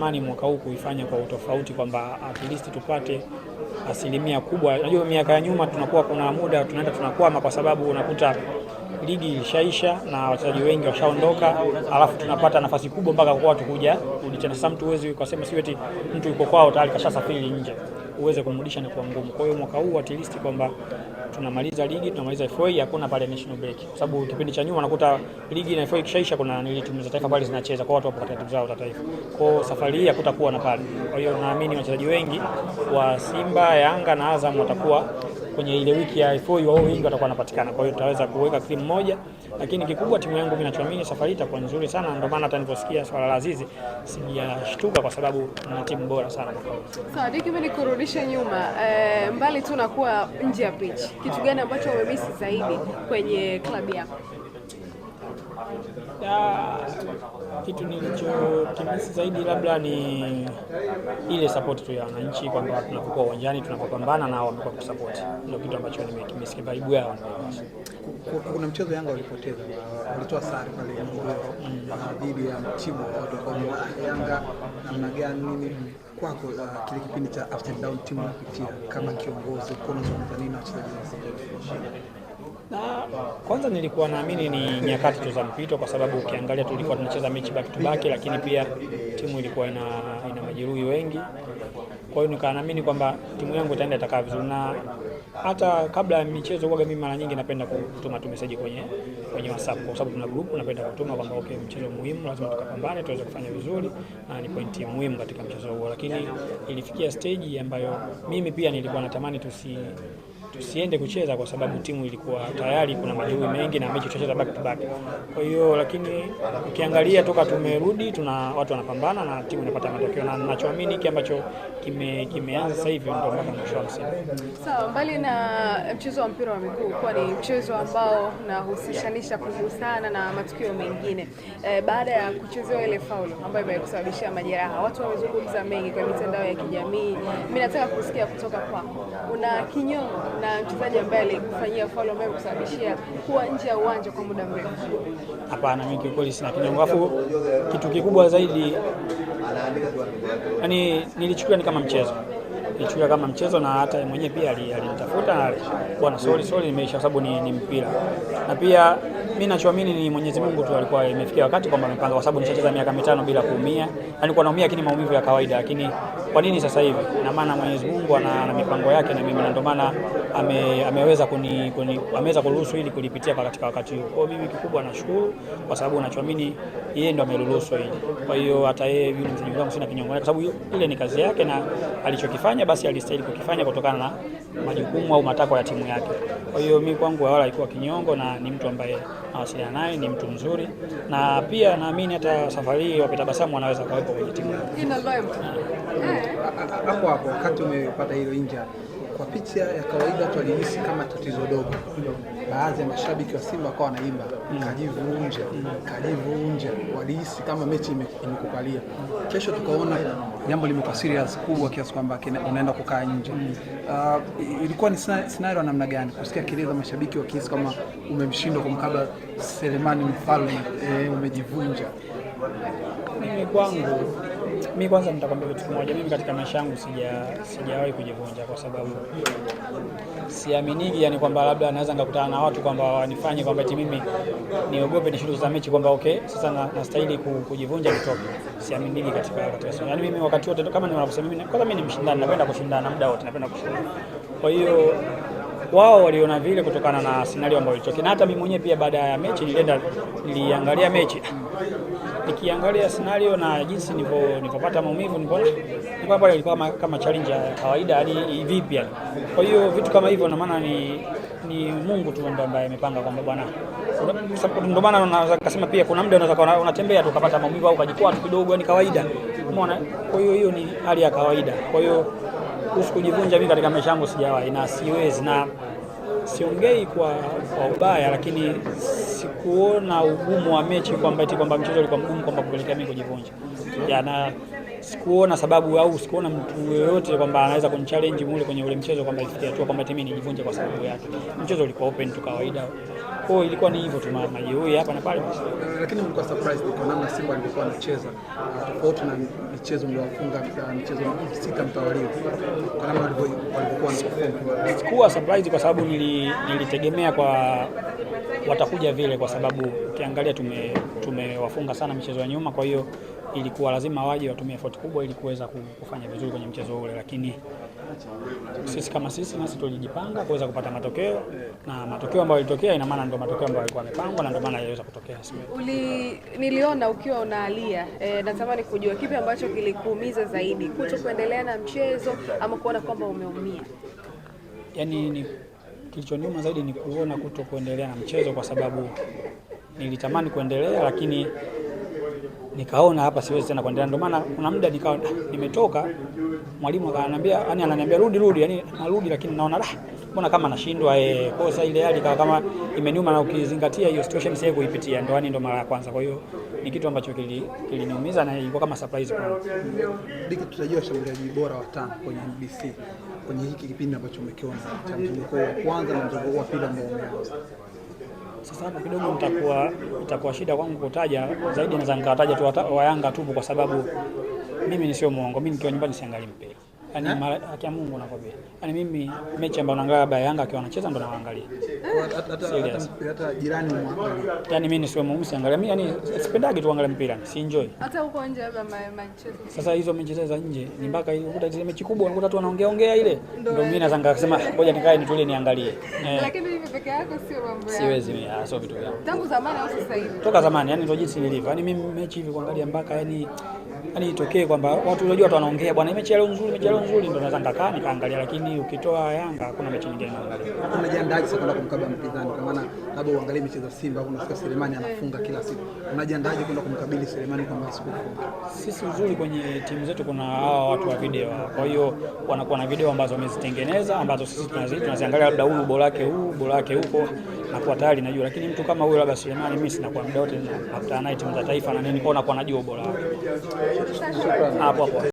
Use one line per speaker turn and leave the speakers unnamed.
Mani mwaka huu kuifanya kwa utofauti kwamba at least tupate asilimia kubwa. Unajua miaka ya nyuma tunakuwa kuna muda tunaenda tunakwama kwa sababu unakuta ligi ilishaisha na wachezaji wengi washaondoka, alafu tunapata nafasi kubwa mpaka kwa watu kuja kurudi tena. Sasa mtu huwezi kusema si eti mtu yuko kwao tayari kashasafiri nje uweze kumrudisha, ni kwa ngumu. Kwa hiyo mwaka huu at least kwamba tunamaliza ligi, tunamaliza FA, hakuna pale national break, kwa sababu kipindi cha nyuma unakuta ligi na FA ikishaisha kuna timu za taifa pale zinacheza, kwa watu wapo katika timu zao za taifa. Kwa safari hii hakutakuwa na pale. Kwa hiyo naamini wachezaji wengi wa Simba, Yanga na Azam watakuwa kwenye ile wiki ya FA, wao wengi watakuwa wanapatikana. Kwa hiyo tutaweza kuweka timu moja, lakini kikubwa timu yangu mimi ninachoamini safari itakuwa nzuri sana. Ndio maana hata niliposikia swala la Azizi sijashtuka, kwa sababu tuna timu bora sana kwa kweli.
Sawa, Dickman, nikurudishe nyuma mbali tu na kuwa nje ya pitch, kitu gani ambacho umemisi zaidi kwenye klabu yako?
Kitu nilichokimisi zaidi labda ni ile support tu ya wananchi, kwamba tunapokuwa uwanjani tunapopambana na wamekuwa kusupport. Ndio kitu ambacho nimekimisi, vibe yao.
Kuna mchezo Yanga walipoteza, walitoa sare pale dhidi ya timu ya Yanga. Namna gani nini kwako kile kipindi cha after down timu inapitia kama kiongozi, kwa unazungumza nini na wachezaji wenzako?
Na kwanza nilikuwa naamini ni nyakati tu za mpito, kwa sababu ukiangalia tulikuwa tunacheza mechi back to back, lakini pia timu ilikuwa ina majeruhi wengi. Kwa hiyo nikaamini kwamba timu yangu itaenda itakaa vizuri, na hata kabla ya michezo huwa mimi mara nyingi napenda kutuma tu message kwenye WhatsApp, kwa sababu tuna group, napenda kutuma kwamba okay, mchezo muhimu, lazima tukapambane tuweze kufanya vizuri, na ni pointi muhimu katika mchezo huo. Lakini ilifikia stage ambayo mimi pia nilikuwa natamani tusiende kucheza, kwa sababu timu ilikuwa tayari kuna majeruhi mengi na mechi tutacheza back to back. Kwa hiyo lakini ukiangalia toka tumerudi watu wanapambana na timu inapata matokeo, na ninachoamini hiki ambacho kimeanza sasa hivi ndio mpaka mwisho wa msimu.
Sawa, mbali na mchezo wa mpira wa miguu kwa ni mchezo ambao unahusishanisha kugusana na matukio mengine, baada ya kuchezewa ile faulu ambayo imekusababishia majeraha, watu wamezungumza mengi kwa mitandao ya kijamii. Mimi nataka kusikia kutoka kwako, una kinyongo na mchezaji ambaye alikufanyia faulu ambayo kusababishia kuwa nje ya uwanja kwa muda mrefu?
Hapana, mimi kweli sina kinyongo. Afu kitu kikubwa zaidi, yani nilichukulia ni kama mchezo, na hata mwenyewe pia alinitafuta na bwana sorry nimeisha, kwa sababu ni mpira. Na pia mimi ninachoamini ni Mwenyezi Mungu tu alikuwa imefikia wakati kwamba amepanga, kwa sababu nishacheza miaka 5 bila kuumia. Yani kwa naumia lakini maumivu ya kawaida, lakini kwa nini sasa hivi? Na maana Mwenyezi Mungu ana mipango yake na mimi, ndio maana ameweza kuruhusu ili kulipitia katika wakati huu. Kwa mimi kikubwa nashukuru, kwa sababu ninachoamini yeye ndo ameruhusu hili. Kwa hiyo hata yeye yule mchezaji wangu sina kinyongo, kwa sababu ile ni kazi yake na alichokifanya basi alistahili kukifanya kutokana na majukumu au matakwa ya timu yake. Kwa hiyo mimi kwangu wala haikuwa kinyongo, na ni mtu ambaye nawasiliana naye, ni mtu mzuri, na pia naamini hata safari hii wapita basamu wanaweza kuwepo kwenye timu.
Hapo wakati umepata hilo injury, kwa picha ya kawaida tu alihisi kama tatizo dogo. Baadhi ya mashabiki wa Simba kwa wanaimba kajivunja, walihisi kama mechi imekupalia. Kesho tukaona jambo limekuwa serious kubwa kiasi kwamba unaenda kukaa nje. Ilikuwa ni scenario namna gani kusikia kelele za mashabiki wakihisi kama umemshindwa kumkaba Selemani Mfalme, umejivunja?
Mimi kwanza nitakwambia kitu kimoja, mimi katika maisha yangu sijawahi kujivunja, kwa sababu siaminiki yani kwamba labda naweza ngakutana na watu kwamba wanifanye kwamba eti mimi niogope nishuhudu za mechi kwamba okay sasa nastahili kujivunja nitoke. Siaminiki katika somo. Yani mimi wakati wote kama ninavyosema, mimi ni mshindani, napenda kushindana muda wote, napenda kushindana. Kwa hiyo wao waliona vile kutokana na scenario ambayo ilitokea, na hata mimi mwenyewe pia baada ya mechi niliangalia mechi, nikiangalia scenario na jinsi nilipopata maumivu, nilikuwa pale ilikuwa kama challenge ya kawaida, yani vipi yani. Kwa hiyo vitu kama hivyo, na maana ni Mungu tu ambaye amepanga kwamba bwana, ndio maana naweza kusema pia kuna muda unaweza unatembea tu ukapata maumivu au ukajikwaa tu kidogo, ni kawaida, umeona. Kwa hiyo ni hali ya kawaida. Kwa hiyo usikujivunja, mimi katika maisha yangu sijawahi na siwezi, na siongei kwa ubaya, lakini sikuona ugumu wa mechi kwamba mchezo ulikuwa mgumu kwamba kupelekea mimi kujivunja. Na sikuona sababu au sikuona mtu yoyote kwamba anaweza kunichallenge mule kwenye ule mchezo kwamba ifikia tu kwamba mimi nijivunje kwa sababu yake. Mchezo ulikuwa open tu kawaida. Kwa hiyo ilikuwa ni hivyo tu, majeuri hapa na pale.
Lakini mlikuwa surprised kwa namna Simba walikuwa wanacheza tofauti na michezo mliowafunga michezo 6 mtawalia, kwa namna walikuwa wanafunga.
Sikuwa surprised kwa sababu nilitegemea kwa watakuja vile, kwa sababu ukiangalia tumewafunga sana michezo ya nyuma, kwa hiyo ilikuwa lazima waje watumie effort kubwa ili kuweza kufanya vizuri kwenye mchezo ule, lakini sisi kama sisi nasi tulijipanga kuweza kupata matokeo, na matokeo ambayo yalitokea ina maana ndio matokeo ambayo yalikuwa yamepangwa na ndio maana yaliweza kutokea.
Niliona ukiwa unaalia, natamani kujua kipi ambacho kilikuumiza zaidi, kutokuendelea na mchezo ama kuona kwamba umeumia?
Yaani kilichoniuma zaidi ni kuona kutokuendelea na mchezo, kwa sababu nilitamani kuendelea lakini nikaona hapa siwezi tena kuendelea. Ndio maana kuna muda nikawa nimetoka, mwalimu akaniambia, ananiambia rudi, yani narudi, lakini naona mbona kama nashindwa kosa ile hali kama imeniuma, na ukizingatia hiyo situation sasa kuipitia ndo mara ya kwanza. Kwa hiyo ni kitu ambacho kiliniumiza na ilikuwa kama surprise kwangu.
Diki, tutajua shambuliaji bora wa 5 kwenye NBC kwenye hiki kipindi ambacho umekiona cha mzunguko wa kwanza na mzunguko wa pili ambao umeanza.
Sasa hapo kidogo itakuwa shida kwangu kutaja zaidi, naweza nikataja tu wa Yanga tu, kwa sababu mimi ni sio muongo, mimi nikiwa nyumbani siangalii mpira. Yaani haki ya Mungu nakwambia. Yaani mimi mechi ambayo naangalia baada ya Yanga akiwa anacheza ndo naangalia.
Hata jirani mwangalia.
Yaani mimi sio muumsi siangalia. Mimi yani sipendagi tu angalia mpira, si enjoy.
Hata huko nje labda Manchester.
Sasa hizo mechi za nje ni mpaka ukuta zile mechi kubwa unakuta tu wanaongea ile. Ndio mimi naweza kusema ngoja nikae nitulie niangalie.
Lakini hivi peke yako sio mambo yako.
Siwezi mimi, sio vitu vyangu.
Tangu zamani au sasa hivi?
Toka zamani, yani ndio jinsi nilivyo. Yaani mimi mechi hivi kuangalia mpaka yani itokee kwamba watu unajua watu wanaongea bwana mechi leo nzuri, ndio naweza nikaangalia, lakini ukitoa Yanga hakuna mechi nyingine naangalia.
Unajiandaje sasa kwenda kumkabili mpinzani? Kwa maana labda uangalie michezo ya Simba, unasikia Selemani anafunga kila siku. Unajiandaje kwenda kumkabili Selemani kama siku kufunga?
Sisi uzuri kwenye timu zetu kuna hawa watu wa video. Kwa hiyo wanakuwa na video ambazo wamezitengeneza ambazo sisi tunaziangalia, labda huyu bora yake huko na kwa tayari najua, lakini mtu kama huyo labda Selemani mimi sina kwa muda wote nakutana naye timu za taifa na nini, kwa nakuwa najua bora wake. Hapo